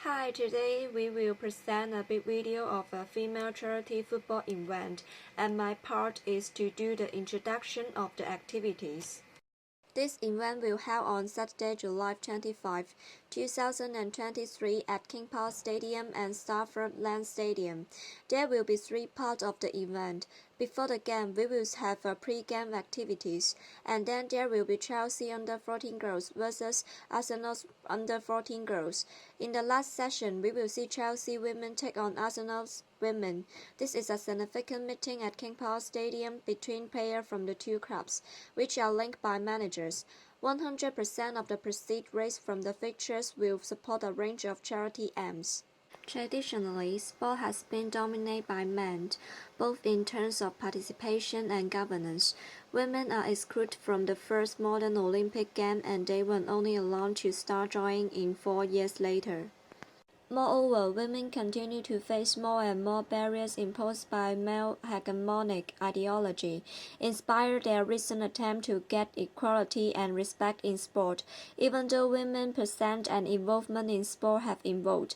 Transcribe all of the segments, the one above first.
Hi, today we will present a big video of a female charity football event, and my part is to do the introduction of the activities. This event will held on Saturday, July 25, 2023 at King Power Stadium and Stafford Land Stadium. There will be three parts of the event. Before the game, we will have pre-game activities, and then there will be Chelsea under-14 girls versus Arsenal's under-14 girls. In the last session, we will see Chelsea women take on Arsenal's women. This is a significant meeting at King Power Stadium between players from the two clubs, which are linked by managers. 100% of the proceeds raised from the fixtures will support a range of charity aims. Traditionally, sport has been dominated by men, both in terms of participation and governance. Women are excluded from the first modern Olympic Games, and they were only allowed to start joining in 4 years later. Moreover, women continue to face more and more barriers imposed by male hegemonic ideology, inspired their recent attempt to get equality and respect in sport, even though women's percent and involvement in sport have evolved.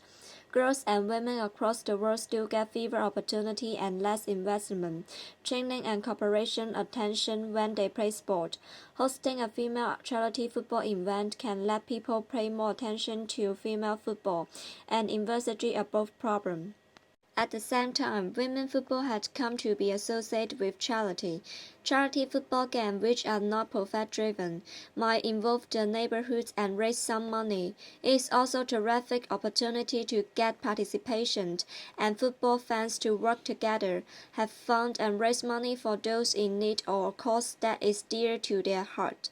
Girls and women across the world still get fewer opportunity and less investment, training and cooperation attention when they play sport. Hosting a female charity football event can let people pay more attention to female football and investigate a both problem. At the same time, women's football had come to be associated with charity. Charity football games, which are not profit-driven, might involve the neighborhoods and raise some money. It is also a terrific opportunity to get participation and football fans to work together, have fun and raise money for those in need or a cause that is dear to their heart.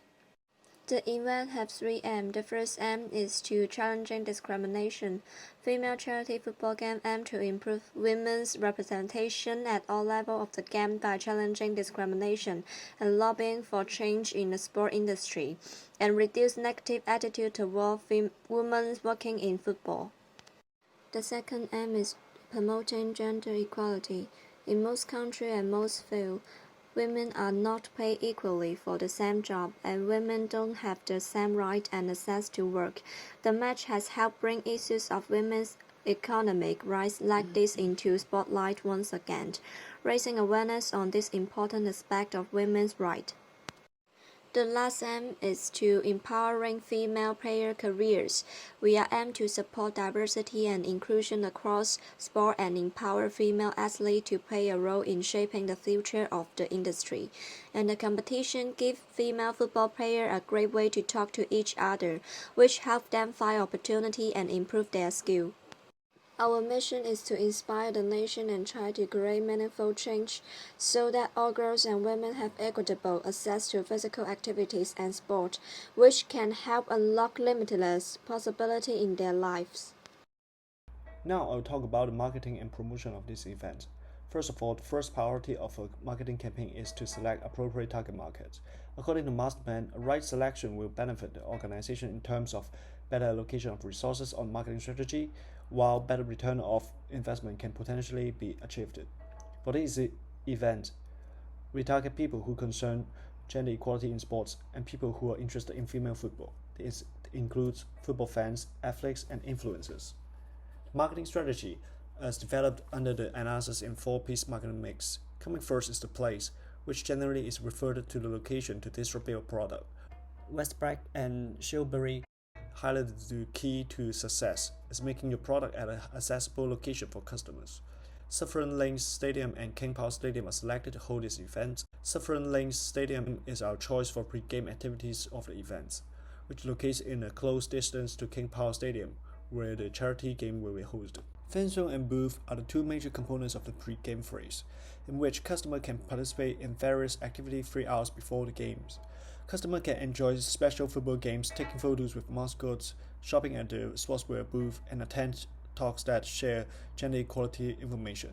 The event has three aims. The first aim is to challenging discrimination. Female charity football game aim to improve women's representation at all levels of the game by challenging discrimination and lobbying for change in the sport industry, and reduce negative attitude toward women working in football. The second aim is promoting gender equality. In most countries and most fields, women are not paid equally for the same job, and women don't have the same right and access to work. The match has helped bring issues of women's economic rights like this into spotlight once again, raising awareness on this important aspect of women's rights. The last aim is to empowering female player careers. We are aimed to support diversity and inclusion across sport and empower female athletes to play a role in shaping the future of the industry. And the competition gives female football players a great way to talk to each other, which helps them find opportunity and improve their skill. Our mission is to inspire the nation and try to create meaningful change so that all girls and women have equitable access to physical activities and sport, which can help unlock limitless possibility in their lives. Now I'll talk about the marketing and promotion of this event. First of all, the first priority of a marketing campaign is to select appropriate target markets. According to Masterman, a right selection will benefit the organization in terms of better allocation of resources on marketing strategy, while better return of investment can potentially be achieved. For this event, we target people who concern gender equality in sports and people who are interested in female football. This includes football fans, athletes, and influencers. The marketing strategy is developed under the analysis in 4-piece marketing mix. Coming first is the place, which generally is referred to the location to distribute a product. Westbrook and Shilbury highlighted the key to success is making your product at an accessible location for customers. Saffron Lanes Stadium and King Power Stadium are selected to hold this event. Saffron Lanes Stadium is our choice for pre-game activities of the events, which locates in a close distance to King Power Stadium, where the charity game will be hosted. Fan zone and booth are the two major components of the pre-game phase, in which customers can participate in various activities 3 hours before the games. Customers can enjoy special football games, taking photos with mascots, shopping at the sportswear booth, and attend talks that share gender equality information.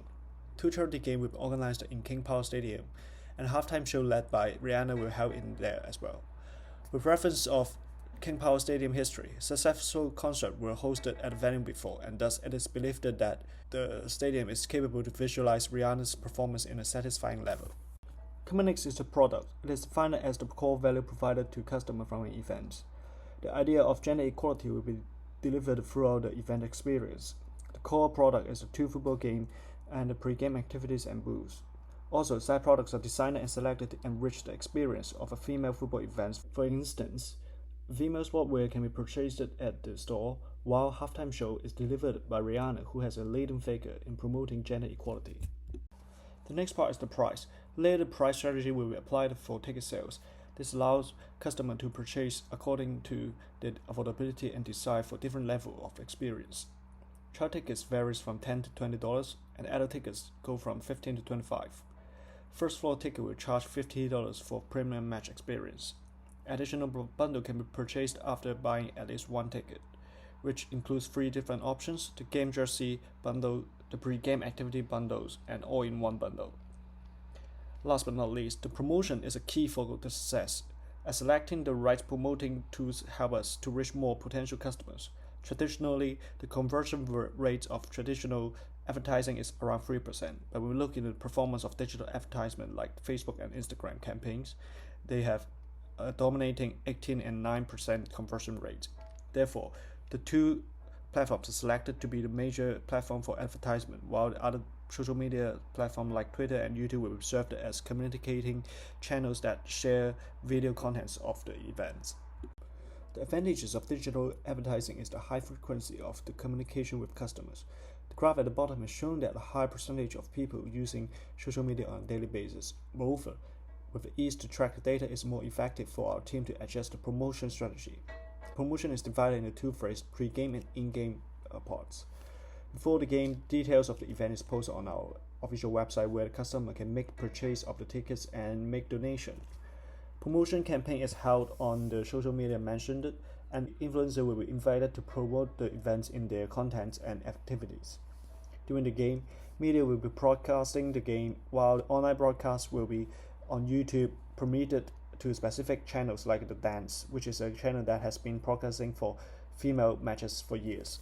2 charity games will be organized in King Power Stadium, and a halftime show led by Rihanna will held in there as well. With reference of King Power Stadium history, successful concerts were hosted at the venue before, and thus it is believed that the stadium is capable to visualize Rihanna's performance in a satisfying level. Common X is the product. It is defined as the core value provided to customers from an event. The idea of gender equality will be delivered throughout the event experience. The core product is a two football game and the pre-game activities and booths. Also, side products are designed and selected to enrich the experience of a female football event. For instance, female sportwear can be purchased at the store, while halftime show is delivered by Rihanna, who has a leading figure in promoting gender equality. The next part is the price. Later, price strategy will be applied for ticket sales. This allows customers to purchase according to their affordability and decide for different level of experience. Child tickets varies from $10 to $20, and adult tickets go from $15 to $25. First floor ticket will charge $50 for premium match experience. Additional bundle can be purchased after buying at least one ticket, which includes 3 different options: the game jersey bundle, the pre-game activity bundles, and all-in-one bundle. Last but not least, the promotion is a key for the success, as selecting the right promoting tools help us to reach more potential customers. Traditionally, the conversion rate of traditional advertising is around 3%, but when we look into the performance of digital advertisement like Facebook and Instagram campaigns, they have a dominating 18 and 9% conversion rate. Therefore, the two platforms are selected to be the major platform for advertisement, while the other social media platforms like Twitter and YouTube will be served as communicating channels that share video contents of the events. The advantages of digital advertising is the high frequency of the communication with customers. The graph at the bottom has shown that a high percentage of people using social media on a daily basis. Moreover, with the ease to track the data, is more effective for our team to adjust the promotion strategy. Promotion is divided into two phases: pre-game and in-game parts. Before the game, details of the event is posted on our official website, where the customer can make purchase of the tickets and make donation. Promotion campaign is held on the social media mentioned, and influencer will be invited to promote the events in their contents and activities. During the game, media will be broadcasting the game, while the online broadcast will be on YouTube, permitted to specific channels like The Dance, which is a channel that has been broadcasting for female matches for years.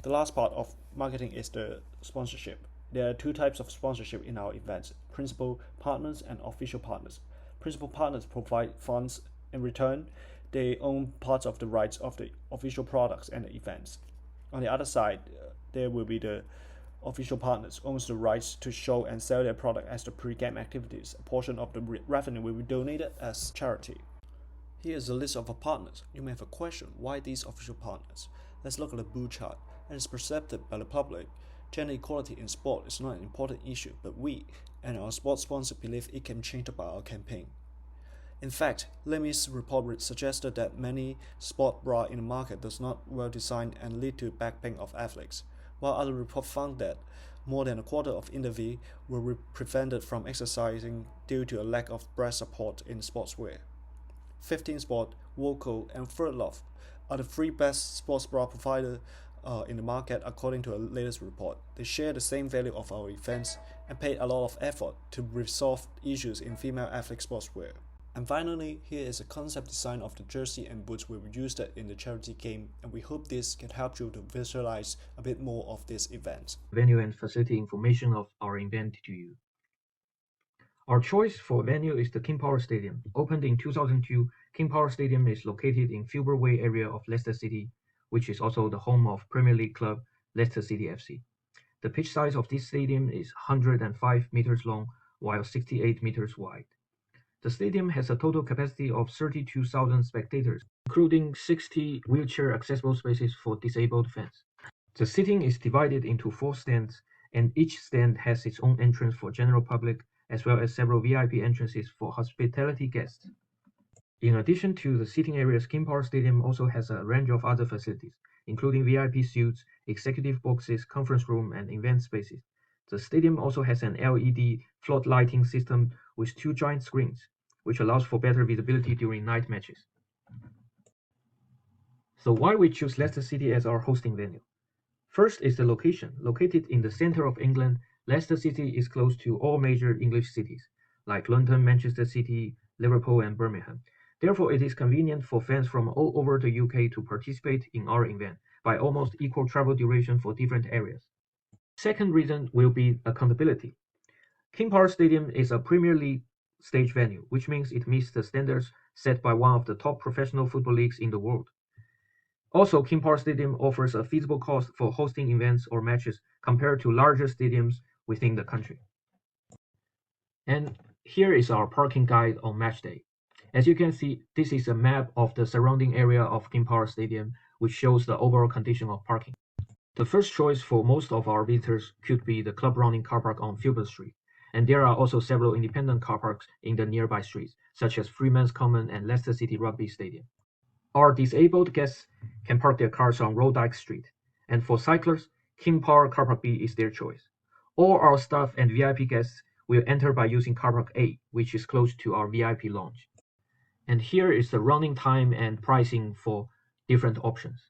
The last part of marketing is the sponsorship. There are two types of sponsorship in our events: principal partners and official partners. Principal partners provide funds. In return, they own parts of the rights of the official products and the events. On the other side, there will be the official partners owns the rights to show and sell their product as the pre-game activities. A portion of the revenue will be donated as charity. Here is a list of our partners. You may have a question: why these official partners? Let's look at the blue chart. As is perceived by the public, gender equality in sport is not an important issue, but we and our sports sponsor believe it can change by our campaign. In fact, Lemmy's report suggested that many sport bra in the market does not well designed and lead to back pain of athletes, while other reports found that more than a quarter of individuals were prevented from exercising due to a lack of breast support in sportswear. 15 Sport, Woco, and Third Love are the 3 best sports bra providers in the market according to a latest report. They share the same value of our events and paid a lot of effort to resolve issues in female athletic sportswear. And finally, here is a concept design of the jersey and boots we used in the charity game, and we hope this can help you to visualize a bit more of this event. Venue and facility information of our event to you. Our choice for venue is the King Power Stadium. Opened in 2002, King Power Stadium is located in Filbert Way area of Leicester City, which is also the home of Premier League club Leicester City FC. The pitch size of this stadium is 105 meters long, while 68 meters wide. The stadium has a total capacity of 32,000 spectators, including 60 wheelchair accessible spaces for disabled fans. The seating is divided into 4 stands, and each stand has its own entrance for general public, as well as several VIP entrances for hospitality guests. In addition to the seating areas, King Power Stadium also has a range of other facilities, including VIP suites, executive boxes, conference room, and event spaces. The stadium also has an LED flood lighting system with 2 giant screens, which allows for better visibility during night matches. So why we choose Leicester City as our hosting venue? First is the location. Located in the center of England, Leicester City is close to all major English cities, like London, Manchester City, Liverpool, and Birmingham. Therefore, it is convenient for fans from all over the UK to participate in our event by almost equal travel duration for different areas. Second reason will be accountability. King Power Stadium is a Premier League stage venue, which means it meets the standards set by one of the top professional football leagues in the world. Also, King Power Stadium offers a feasible cost for hosting events or matches compared to larger stadiums within the country. And here is our parking guide on match day. As you can see, this is a map of the surrounding area of King Power Stadium, which shows the overall condition of parking. The first choice for most of our visitors could be the Club Running car park on Filbert Street, and there are also several independent car parks in the nearby streets, such as Freeman's Common and Leicester City Rugby Stadium. Our disabled guests can park their cars on Rodyke Street, and for cyclists, King Power Car Park B is their choice. All our staff and VIP guests will enter by using Car Park A, which is close to our VIP lounge. And here is the running time and pricing for different options.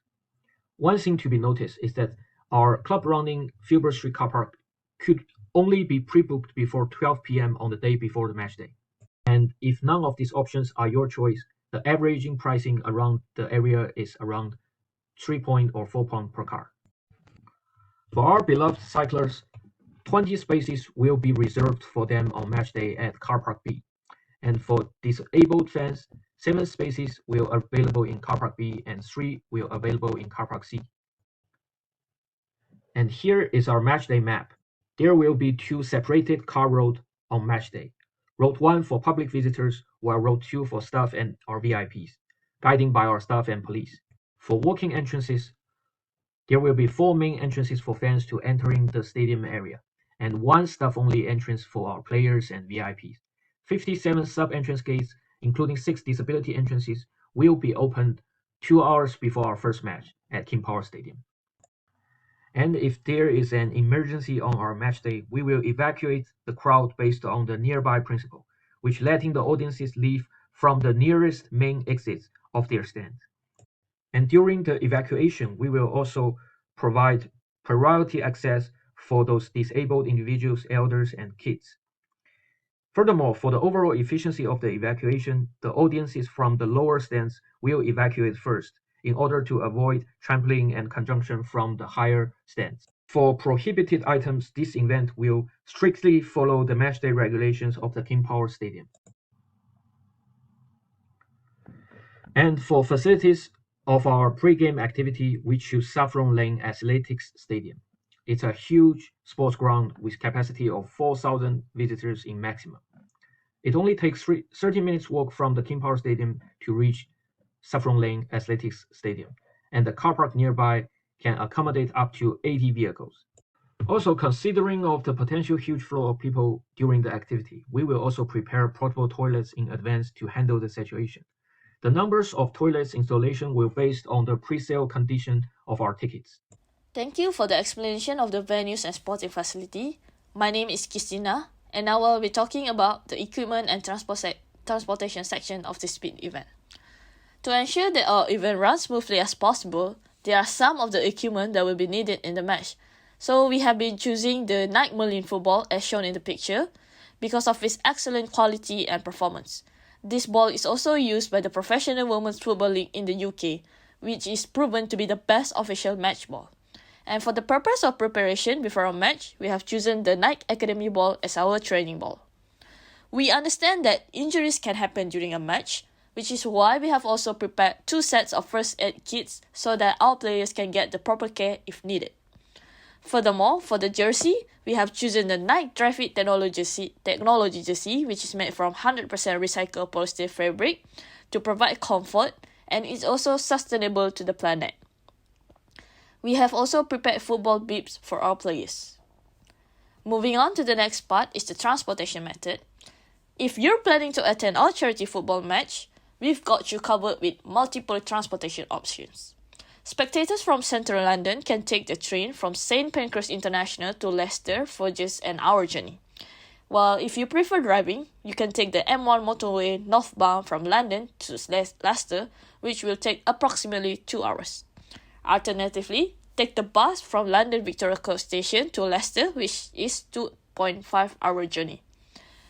One thing to be noticed is that our Club Running Filbert Street car park could only be pre-booked before 12 p.m. on the day before the match day. And if none of these options are your choice, the averaging pricing around the area is around 3 pound or 4 pound per car. For our beloved cyclists, 20 spaces will be reserved for them on match day at Car Park B. And for disabled fans, 7 spaces will be available in Car Park B and 3 will be available in Car Park C. And here is our match day map. There will be 2 separated car roads on match day. Road 1 for public visitors, while Road 2 for staff and our VIPs, guiding by our staff and police. For walking entrances, there will be 4 main entrances for fans to entering the stadium area, and 1 staff-only entrance for our players and VIPs. 57 sub-entrance gates, including 6 disability entrances, will be opened 2 hours before our first match at King Power Stadium. And if there is an emergency on our match day, we will evacuate the crowd based on the nearby principle, which letting the audiences leave from the nearest main exits of their stands. And during the evacuation, we will also provide priority access for those disabled individuals, elders, and kids. Furthermore, for the overall efficiency of the evacuation, the audiences from the lower stands will evacuate first, in order to avoid trampling and conjunction from the higher stands. For prohibited items, this event will strictly follow the matchday regulations of the King Power Stadium. And for facilities of our pre-game activity, we choose Saffron Lane Athletics Stadium. It's a huge sports ground with capacity of 4,000 visitors in maximum. It only takes 30 minutes walk from the King Power Stadium to reach Saffron Lane Athletics Stadium, and the car park nearby can accommodate up to 80 vehicles. Also, considering of the potential huge flow of people during the activity, we will also prepare portable toilets in advance to handle the situation. The numbers of toilets installation will be based on the pre-sale condition of our tickets. Thank you for the explanation of the venues and sporting facility. My name is Christina, and I will be talking about the equipment and transportation section of this big event. To ensure that our event runs smoothly as possible, there are some of the equipment that will be needed in the match. So we have been choosing the Nike Merlin football as shown in the picture because of its excellent quality and performance. This ball is also used by the Professional Women's Football League in the UK, which is proven to be the best official match ball. And for the purpose of preparation before our match, we have chosen the Nike Academy ball as our training ball. We understand that injuries can happen during a match, which is why we have also prepared 2 sets of first aid kits so that our players can get the proper care if needed. Furthermore, for the jersey, we have chosen the Nike Traffic Technology jersey, which is made from 100% recycled polyester fabric to provide comfort, and is also sustainable to the planet. We have also prepared football bibs for our players. Moving on to the next part is the transportation method. If you're planning to attend our charity football match, we've got you covered with multiple transportation options. Spectators from central London can take the train from St Pancras International to Leicester for just an hour journey. While if you prefer driving, you can take the M1 motorway northbound from London to Leicester, which will take approximately 2 hours. Alternatively, take the bus from London Victoria Cross Station to Leicester, which is 2.5-hour journey.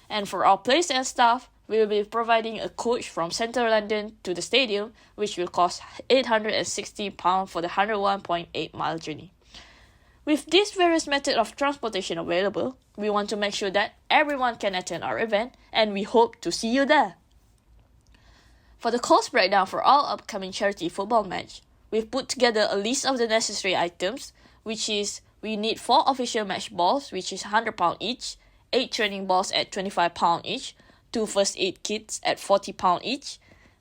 And for our players and staff, we will be providing a coach from central London to the stadium, which will cost £860 for the 101.8-mile journey. With these various methods of transportation available, we want to make sure that everyone can attend our event, and we hope to see you there. For the cost breakdown for our upcoming charity football match, we've put together a list of the necessary items, which is we need 4 official match balls, which is £100 each, 8 training balls at £25 each, 2 first aid kits at £40 each,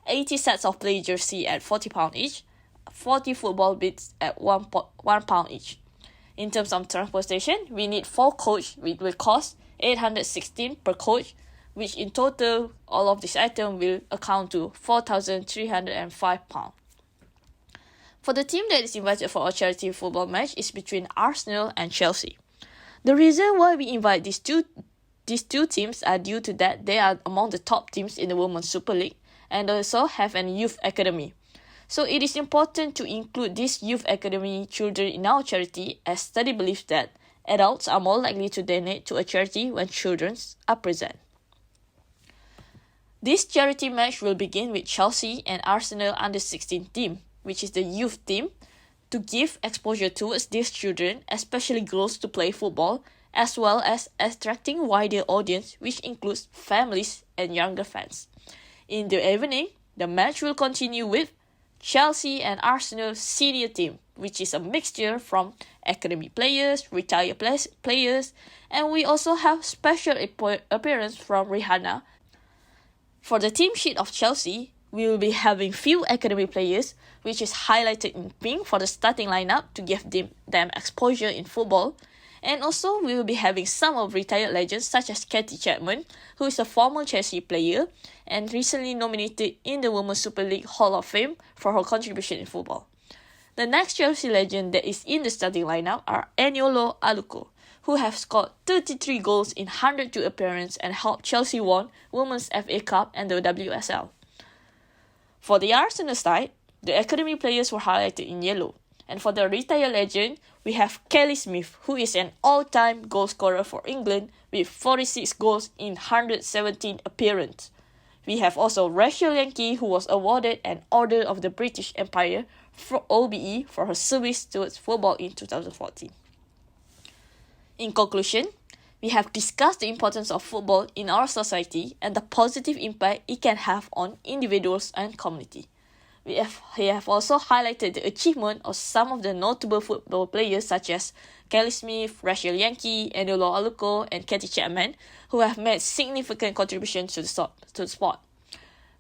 80 sets of play jersey at £40 each, 40 football bits at £1 each. In terms of transportation, we need 4 coach, which will cost $816 per coach, which in total, all of this item will account to £4,305. For the team that is invited for a charity football match is between Arsenal and Chelsea. The reason why we invite these two teams are due to that they are among the top teams in the Women's Super League and also have an youth academy. So it is important to include these youth academy children in our charity, as study believes that adults are more likely to donate to a charity when children are present. This charity match will begin with Chelsea and Arsenal under-16 team, which is the youth team, to give exposure towards these children, especially girls, to play football, as well as attracting wider audience, which includes families and younger fans. In the evening, the match will continue with Chelsea and Arsenal senior team, which is a mixture from academy players, retired players, and we also have special appearance from Rihanna. For the team sheet of Chelsea, we will be having few academy players, which is highlighted in pink for the starting lineup to give them exposure in football. And also, we will be having some of retired legends such as Katie Chapman, who is a former Chelsea player and recently nominated in the Women's Super League Hall of Fame for her contribution in football. The next Chelsea legend that is in the starting lineup are Eniolo Aluko, who have scored 33 goals in 102 appearances and helped Chelsea won Women's FA Cup and the WSL. For the Arsenal side, the academy players were highlighted in yellow. And for the retired legend, we have Kelly Smith, who is an all-time goal scorer for England with 46 goals in 117 appearances. We have also Rachel Yankee, who was awarded an Order of the British Empire for OBE for her service towards football in 2014. In conclusion, we have discussed the importance of football in our society and the positive impact it can have on individuals and community. We have also highlighted the achievement of some of the notable football players such as Kelly Smith, Rachel Yankee, Eniolo Aluko, and Katie Chapman, who have made significant contributions to the sport.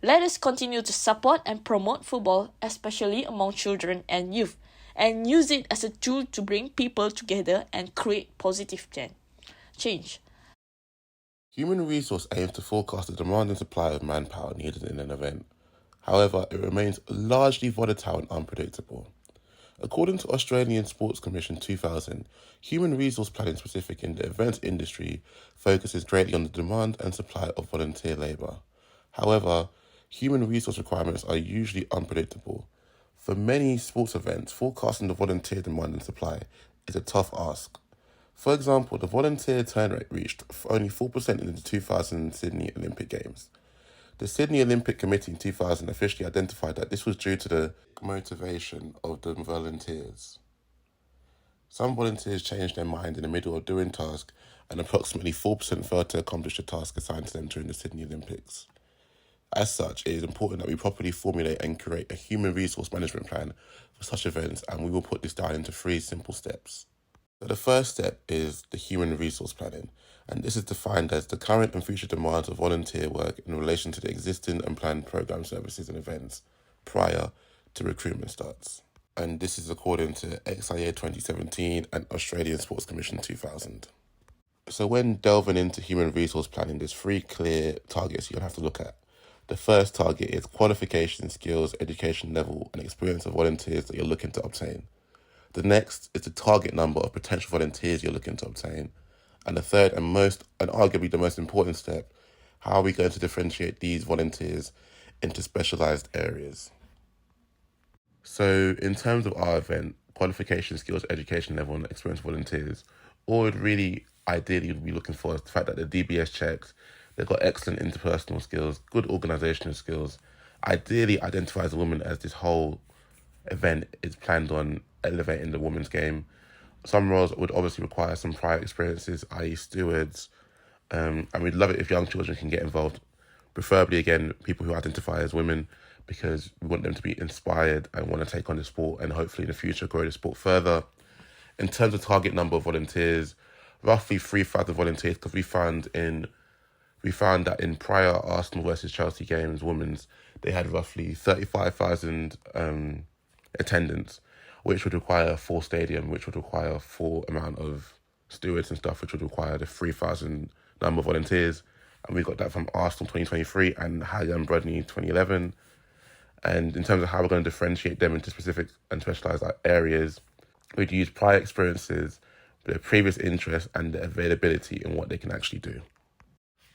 Let us continue to support and promote football, especially among children and youth, and use it as a tool to bring people together and create positive change. Human resource aims to forecast the demand and supply of manpower needed in an event. However, it remains largely volatile and unpredictable. According to Australian Sports Commission 2000, human resource planning specific in the events industry focuses greatly on the demand and supply of volunteer labour. However, human resource requirements are usually unpredictable. For many sports events, forecasting the volunteer demand and supply is a tough ask. For example, the volunteer turn rate reached only 4% in the 2000 Sydney Olympic Games. The Sydney Olympic Committee in 2000 officially identified that this was due to the motivation of the volunteers. Some volunteers changed their mind in the middle of doing tasks, and approximately 4% failed to accomplish the task assigned to them during the Sydney Olympics. As such, it is important that we properly formulate and create a human resource management plan for such events, and we will put this down into 3 simple steps. So the first step is the human resource planning, and this is defined as the current and future demands of volunteer work in relation to the existing and planned program services and events prior to recruitment starts. And this is according to XIA 2017 and Australian Sports Commission 2000. So when delving into human resource planning, there's 3 clear targets you'll have to look at. The first target is qualification, skills, education level, and experience of volunteers that you're looking to obtain. The next is the target number of potential volunteers you're looking to obtain. And the third and arguably the most important step, how are we going to differentiate these volunteers into specialised areas? So in terms of our event, qualification, skills, education level, and experience of volunteers, all we'd really ideally would be looking for is the fact that the DBS checks, they've got excellent interpersonal skills, good organisational skills, ideally identifies a woman as this whole event is planned on elevating the women's game. Some roles would obviously require some prior experiences, i.e. stewards, and we'd love it if young children can get involved, preferably, again, people who identify as women, because we want them to be inspired and want to take on the sport and hopefully in the future grow the sport further. In terms of target number of volunteers, roughly 3,000 volunteers, because we found that in prior Arsenal versus Chelsea games, women's, they had roughly 35,000 attendance, which would require a full stadium, which would require a full amount of stewards and stuff, which would require the 3,000 number of volunteers. And we got that from Arsenal 2023 and Highland Brodney 2011. And in terms of how we're going to differentiate them into specific and specialised areas, we'd use prior experiences, their previous interests, and their availability in what they can actually do.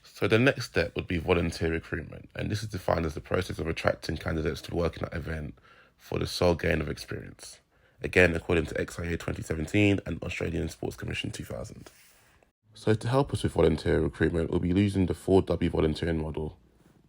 So the next step would be volunteer recruitment, and this is defined as the process of attracting candidates to work in that event for the sole gain of experience. Again, according to XIA 2017 and Australian Sports Commission 2000. So to help us with volunteer recruitment, we'll be using the 4W volunteering model.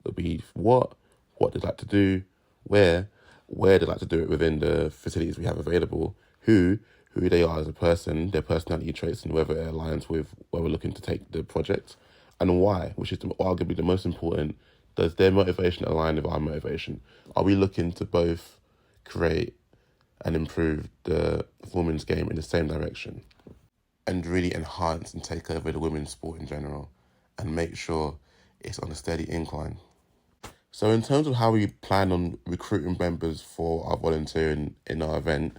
It'll be what they'd like to do, where they'd like to do it within the facilities we have available, who they are as a person, their personality traits, and whether it aligns with where we're looking to take the project, and why, which is arguably the most important. Does their motivation align with our motivation? Are we looking to both create and improve the women's game in the same direction and really enhance and take over the women's sport in general and make sure it's on a steady incline? So in terms of how we plan on recruiting members for our volunteering in our event,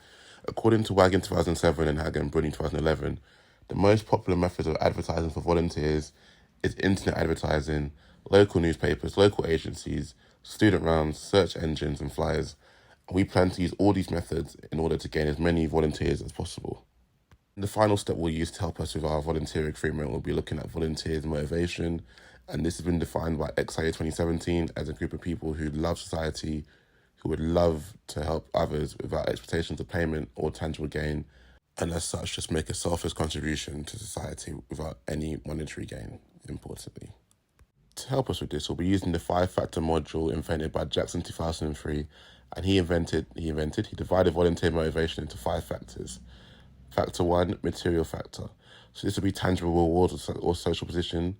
according to Wagon 2007 and Hagen Bruni 2011, the most popular methods of advertising for volunteers is internet advertising, local newspapers, local agencies, student rounds, search engines and flyers. And we plan to use all these methods in order to gain as many volunteers as possible. And the final step we'll use to help us with our volunteer recruitment will be looking at volunteers' motivation. And this has been defined by XIA 2017 as a group of people who love society, who would love to help others without expectations of payment or tangible gain, and as such just make a selfless contribution to society without any monetary gain, importantly. To help us with this, we'll be using the 5-factor module invented by Jackson 2003, and he divided volunteer motivation into 5 factors. Factor 1, material factor. So this will be tangible rewards or social position.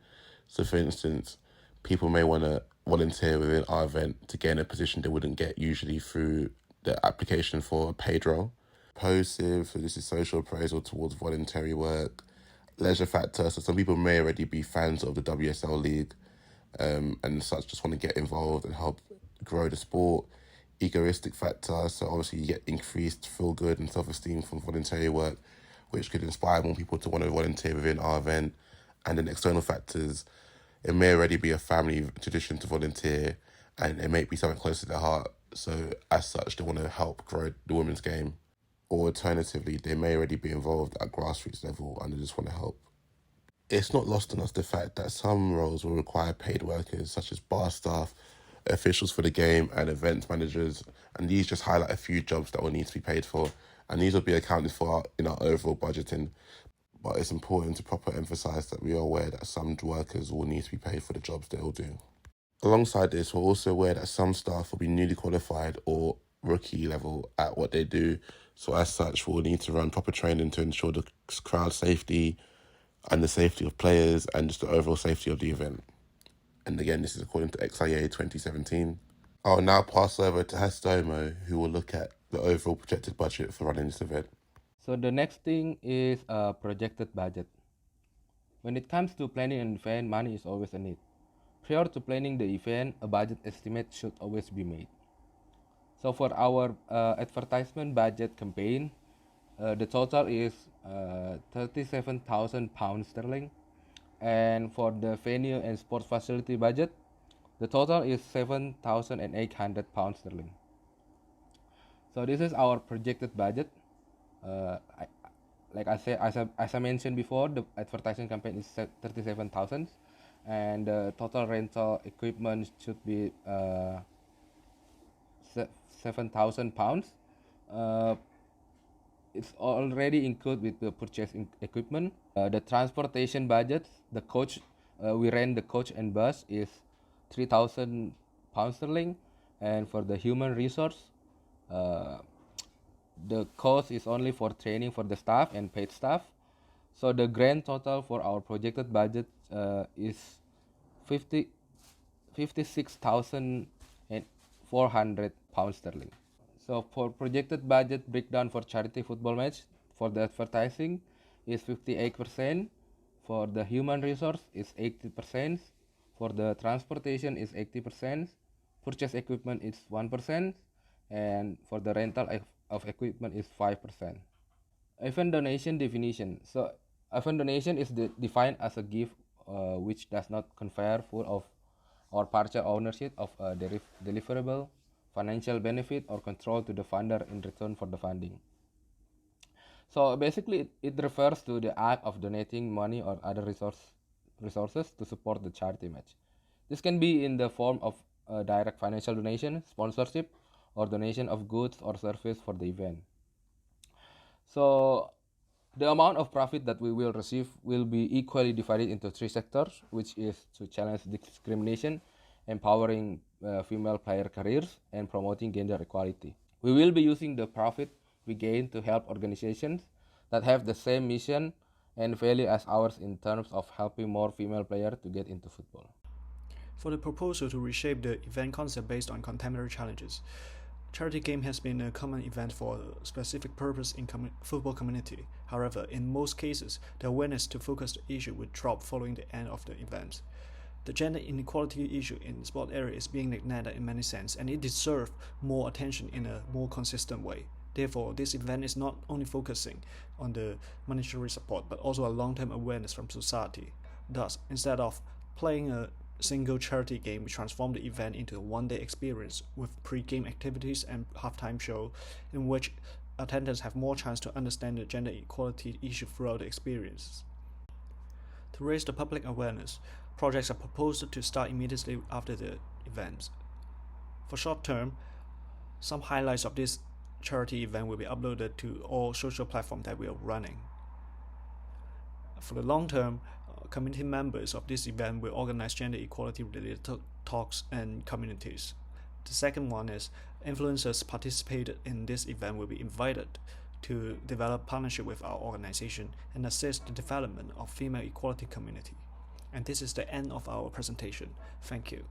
So for instance, people may want to volunteer within our event to gain a position they wouldn't get usually through the application for a paid role. Positive, so this is social appraisal towards voluntary work. Leisure factor, so some people may already be fans of the WSL League and such, just want to get involved and help grow the sport. Egoistic factor, so obviously you get increased feel good and self-esteem from voluntary work, which could inspire more people to want to volunteer within our event. And then external factors, it may already be a family tradition to volunteer and it may be something close to their heart, so as such they want to help grow the women's game. Or alternatively, they may already be involved at grassroots level and they just want to help. It's not lost on us the fact that some roles will require paid workers, such as bar staff, officials for the game, and event managers, and these just highlight a few jobs that will need to be paid for, and these will be accounted for in our overall budgeting. But it's important to properly emphasise that we are aware that some workers will need to be paid for the jobs they'll do. Alongside this, we're also aware that some staff will be newly qualified or rookie level at what they do, so as such we'll need to run proper training to ensure the crowd safety and the safety of players and just the overall safety of the event. And again, this is according to XIA 2017. I'll now pass over to Hastomo, who will look at the overall projected budget for running this event. So the next thing is a projected budget. When it comes to planning an event, money is always a need. Prior to planning the event, a budget estimate should always be made. So for our advertisement budget campaign, the total is £37,000, and for the venue and sports facility budget, the total is £7,800. So this is our projected budget. Like I said, as I mentioned before, the advertising campaign is 37,000, and the total rental equipment should be £7,000. It's already included with the purchasing equipment. The transportation budget, the coach, we rent the coach and bus is £3,000, and for the human resource, the cost is only for training for the staff and paid staff. So the grand total for our projected budget is 56,000 £400. So for projected budget breakdown for charity football match, for the advertising is 58%, for the human resource is 80%, for the transportation is 80%, purchase equipment is 1%, and for the rental of equipment is 5%. Event donation definition. So event donation is defined as a gift which does not confer full of or partial ownership of a deliverable, financial benefit, or control to the funder in return for the funding. So basically, it refers to the act of donating money or other resources to support the charity match. This can be in the form of a direct financial donation, sponsorship, or donation of goods or service for the event. So the amount of profit that we will receive will be equally divided into three sectors, which is to challenge discrimination, empowering female player careers, and promoting gender equality. We will be using the profit we gain to help organizations that have the same mission and value as ours in terms of helping more female players to get into football. For the proposal to reshape the event concept based on contemporary challenges, charity game has been a common event for a specific purpose in football community. However, in most cases, the awareness to focus the issue would drop following the end of the event. The gender inequality issue in the sport area is being neglected in many sense, and it deserves more attention in a more consistent way. Therefore, this event is not only focusing on the monetary support, but also a long-term awareness from society. Thus, instead of playing a single charity game, we transform the event into a one-day experience with pre-game activities and halftime show, in which attendants have more chance to understand the gender equality issue throughout the experience. To raise the public awareness, projects are proposed to start immediately after the events. For short term, some highlights of this charity event will be uploaded to all social platforms that we are running. For the long term, community members of this event will organize gender equality related talks and communities. The second one is influencers participated in this event will be invited to develop partnership with our organization and assist the development of female equality community. And this is the end of our presentation. Thank you.